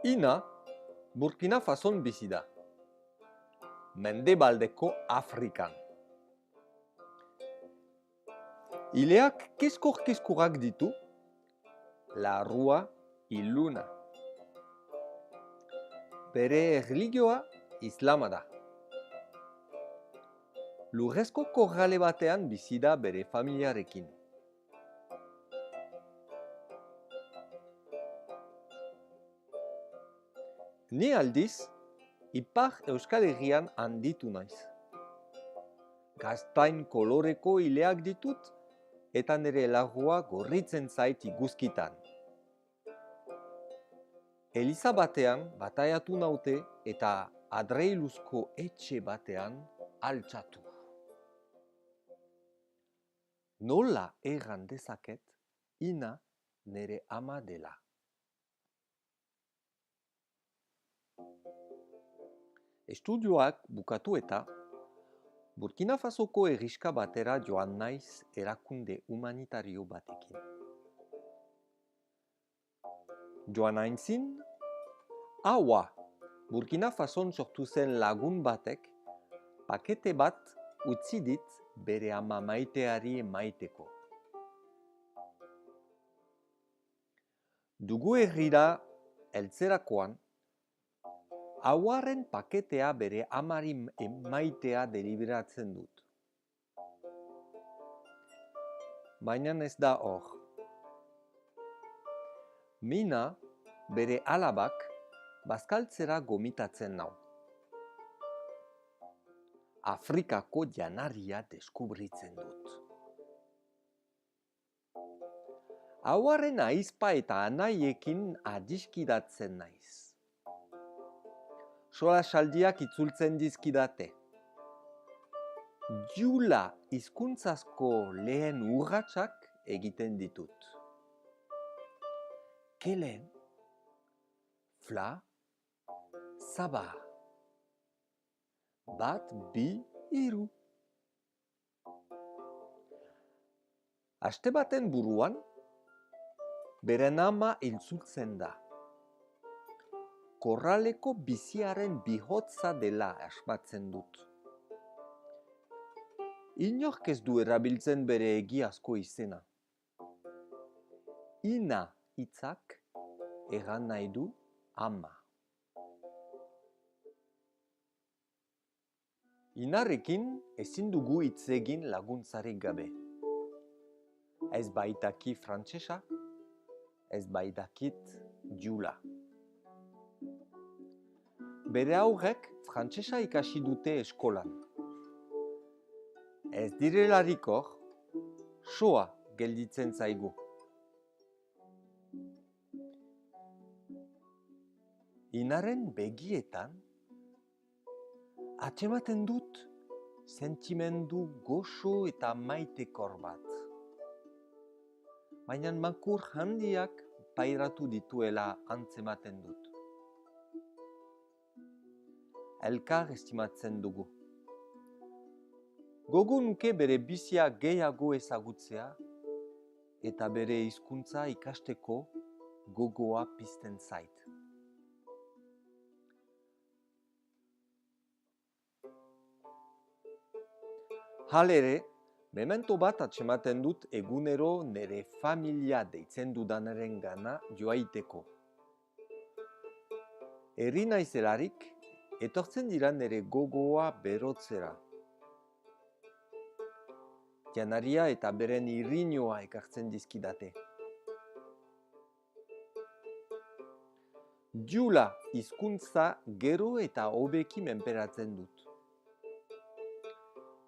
Ina, Burkina Fason bizi da. Mendebaldeko Afrikan. Ileak kezkur-kezkurrak ditu, larrua iluna. Bere erlijioa islama da. Lurrezko korrale batean bizi da bere familiarekin. Ni aldiz, Ipar Euskal Herrian handitu naiz. Gaztain koloreko ileak ditut, eta nire larrua gorritzen zait iguzkitan. Eliza batean bataiatu naute eta adreiluzko etxe batean altxatu. Nola erran dezaket Ina nire ama dela. Estudioak bukatu eta Burkina Fasoko herriska batera joan naiz erakunde humanitario batekin. Joan aintzin, Awa, Burkina Fason sortu zen lagun batek, pakete bat utzi dit bere ama maiteari maiteko. Dugu herrira heltzerakoan, Awaren paketea bere amari maitea deliberatzen dut. Baina ez da hor. Mina bere alabak bazkaltzera gomitatzen nau. Afrikako janaria deskubritzen dut. Awaren ahizpa eta anaiekin adiskidatzen naiz. Solasaldiak itzultzen dizkidate. Jula hizkuntzazko lehen urratsak egiten ditut. Kelen, fla, zaba. Bat, bi, hiru. Aste baten buruan, beren ama hiltzultzen da. Korraleko biziaren bihotza dela asmatzen dut. Inork ez du erabiltzen bere egiazko izena. Ina hitzak erran nahi du ama. Inarekin ezin dugu hitz egin laguntzarik gabe. Ez baitaki frantsesa, ez baitakit jula. Bere haurrek frantsesa ikasi dute eskolan. Ez direlarik hor, soa gelditzen zaigu. Inaren begietan, atzematen dut sentimendu goxo eta maitekor bat. Baina makur handiak pairatu dituela antzematen dut. Elkar estimatzen dugu. Gogo nuke bere bizia gehiago ezagutzea eta bere hizkuntza ikasteko gogoa pizten zait. Halere, memento bat atzematen dut egunero nire familia deitzen dudanaren gana joaiteko. Herri naizelarik, etortzen dira nire gogoa berotzera. Janaria eta beren irriñoa ekartzen dizkidate. Jula hizkuntza gero eta hobeki menperatzen dut.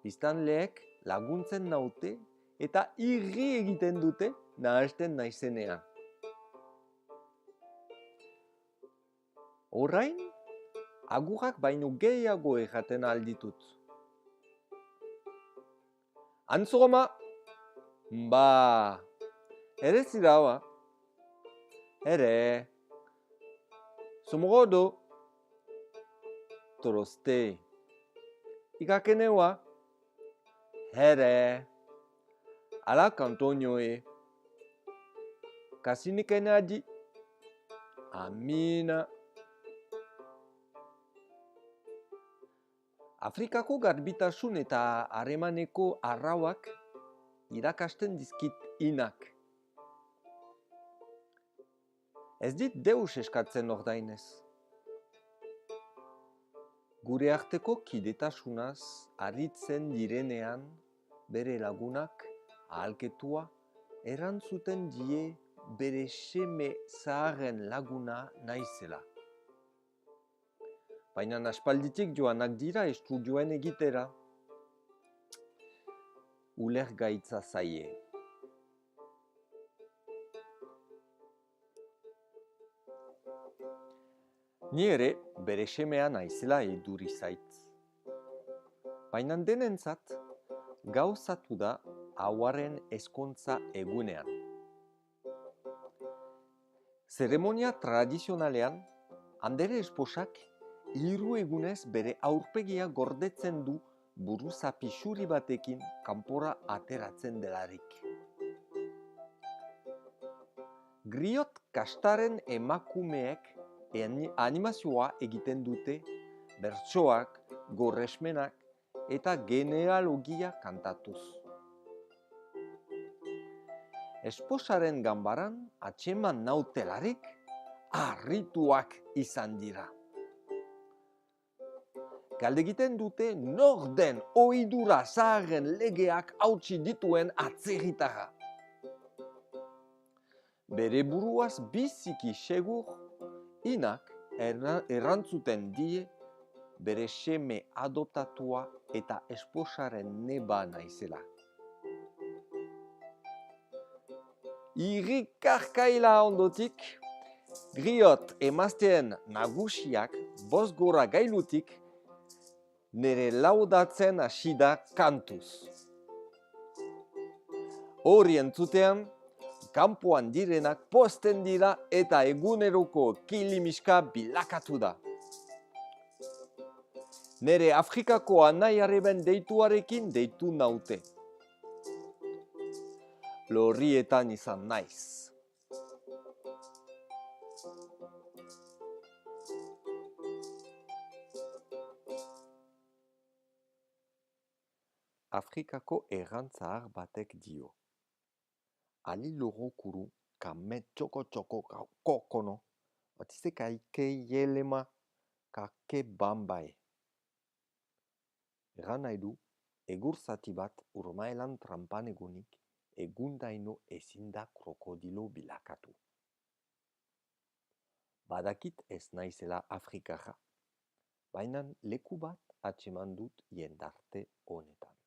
Biztanleek laguntzen naute eta irri egiten dute nahasten naizenean. Orain, agurrak baino gehiago erraten alditut. Antzoroma! Ba! Ere ziraua? Ere! Somorodo! Toroste! Ikakenewa? Ere! Ala kantonioe! Kasinikene adi! Amina! Afrikako garbitasun eta harremaneko arrauak irakasten dizkit inak. Ez dit deus eskatzen ordainez. Gure arteko kidetasunaz aritzen direnean bere lagunak ahalketua erantzuten die bere seme zaharren laguna naizela. Baina aspalditik joanak dira estudioen egitera. Ulergaitza zaie. Ni ere bere semea naizela iduri zait. Baina denentzat gauzatu da hauaren ezkontza egunean. Zeremonia tradizionalean, Andere esposak 3 egunez bere aurpegia gordetzen du buruzapi xuri batekin kanpora ateratzen delarik. Griot kastaren emakumeek animazioa egiten dute, bertsoak, goresmenak eta genealogia kantatuz. Esposaren ganbaran atxeman nautelarik harrituak izan dira. Galdegiten dute nor den ohidura zaharren legeak hautsi dituen atzerritarra. Bere buruaz biziki segur, inak erantzuten die bere seme adoptatua eta esposaren neba naizela. Irrikarkaila ondotik, Griot emazteen nagusiak bost gora gailutik nere laudatzen hasi da kantuz. Hori entzutean, kanpoan direnak pozten dira eta eguneroko kilimiska bilakatu da. Nere Afrikako anai-arreben deituarekin deitu naute. Lorrietan izan naiz. Afrikako errantzahar batek dio. Ali lorokuru kame txoko kokono, batizte kaike yelema kake bambae. Egan nahi du, egur zati bat urmaelan trampan egunik, egundaino ezin da krokodilo bilakatu. Badakit ez naizela Afrikarra, baina leku bat atxeman dut jendarte honetan.